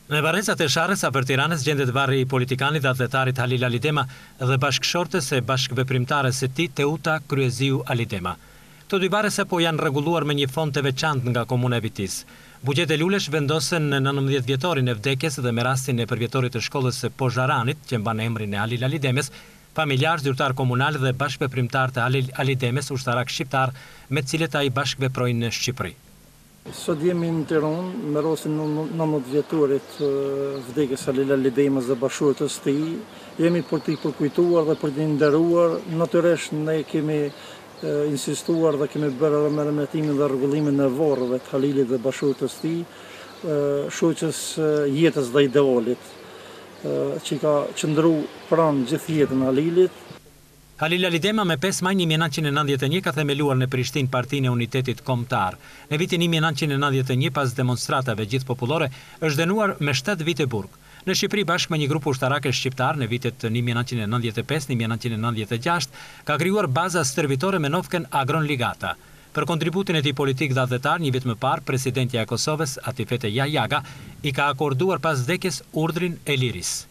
Në varrezat e Sharrës afër Tiranës gjendet varri i politikanit dhe atletarit Halil Alidema dhe bashkëshortes e bashkëveprimtares së tij Teuta Kryeziu Alidema. Këto dy varre sapo janë rregulluar me një fond të veçantë nga komuna e Vitis. Buqet e lulesh vendosen në 19 vjetorin e vdekjes dhe me rastin e përvjetorit të shkollës së Pozharanit, që mban emrin e Halil Alidemes, familjar, zyrtar komunal dhe bashkëveprimtar të Halil Alidemes, ushtarak shqiptar me të cilët ai bashkëveprojnë në Shqipëri. Sot jemi në Tiranë me rastin 19 vjetorit vdekjes Halil Alidemes dhe bashkëshortes të tij. Jemi për t'i përkujtuar dhe për t'i nderuar. Natyrisht ne kemi insistuar dhe kemi bërë edhe me remetimin dhe rregullimin e varreve të Halilit dhe bashkëshortes të tij, shoqës jetës dhe idealit, që ka qëndru pranë gjithë jetën e Halilit. Halil Alidema me 5 maj 1991 ka themeluar në Prishtinë Partinë e Unitetit Kombëtar. Në vitin 1991, pas demonstratave gjithpopullore, është dënuar me 7 vite burg. Në Shqipëri bashkë me një grup ushtarake shqiptar në vitet 1995-1996 ka krijuar baza stërvitore me novken Agron Ligata. Për kontributin e tij politik dhe atletar, një vit më parë, presidentja e Kosovës, Atifete Jahjaga, i ka akorduar pas vdekjes urdhrin e lirisë.